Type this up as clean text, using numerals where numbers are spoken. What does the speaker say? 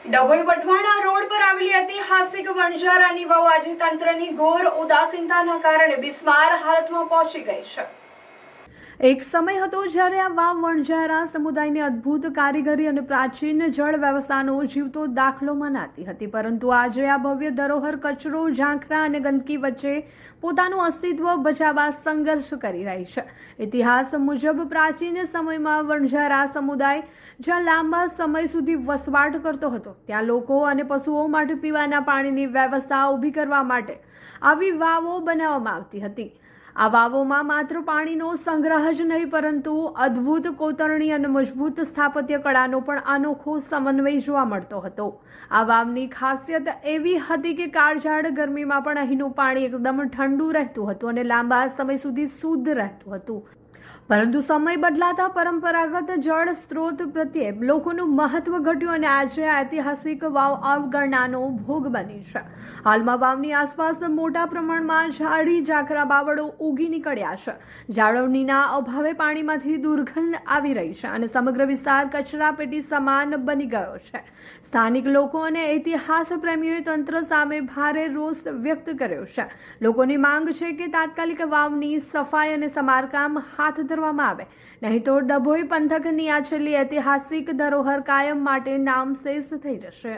Dabhoi Wadhwana road પર આવેલી ઐતિહાસિક વણઝારાની વાવ આજે તંત્રની ઘોર ઉદાસીનતાના કારણે બિસ્માર હાલતમાં પહોંચી ગઈ છે। એક સમય હતો જ્યારે આ વાવ વણઝારા સમુદાયની અદ્ભુત કારીગરી અને પ્રાચીન જળ વ્યવસ્થાનો જીવતો દાખલો મનાતી હતી, પરંતુ આજે આ ભવ્ય ધરોહર કચરો, ઝાંખરા અને ગંદકી વચ્ચે પોતાનું અસ્તિત્વ બચાવવા સંઘર્ષ કરી રહી છે। ઇતિહાસ મુજબ પ્રાચીન સમયમાં વણઝારા સમુદાય જ્યાં લાંબા સમય સુધી વસવાટ કરતો હતો, ત્યાં લોકો અને પશુઓ માટે પીવાના પાણીની વ્યવસ્થા ઊભી કરવા માટે આવી વાવો બનાવવામાં આવતી હતી। આ વાવોમાં માત્ર પાણીનો સંગ્રહ જ નહીં, પરંતુ અદ્ભુત કોતરણી અને મજબૂત સ્થાપત્ય કળાનો પણ અનોખો સમન્વય જોવા મળતો હતો। આ વાવની ખાસિયત એવી હતી કે કાળઝાળ ગરમીમાં પણ અહીંનું પાણી એકદમ ઠંડુ રહેતું હતું અને લાંબા સમય સુધી શુદ્ધ રહેતું હતું। પરંતુ સમય બદલાતા પરંપરાગત જળ સ્ત્રોત પ્રત્યે લોકોનું મહત્વ ઘટ્યું અને આજે ઐતિહાસિક વાવ અવગણનાનો ભોગ બની છે। હાલમાં વાવની આસપાસ મોટા પ્રમાણમાં ઝાડી ઝાકરા બાવળો ઉગી નીકળ્યા છે। જાળવણીના અભાવે પાણીમાંથી દુર્ગંધ આવી રહી છે અને સમગ્ર વિસ્તાર કચરાપેટી સમાન બની ગયો છે। સ્થાનિક લોકો અને ઇતિહાસ પ્રેમીઓએ તંત્ર સામે ભારે રોષ વ્યક્ત કર્યો છે। લોકોની માંગ છે કે તાત્કાલિક વાવની સફાઈ અને સમારકામ હાથ ધરવામાં આવે, નહીં તો ડભોઈ પંથકની આ છેલ્લી ઐતિહાસિક ધરોહર કાયમ માટે નામશેષ થઈ જશે।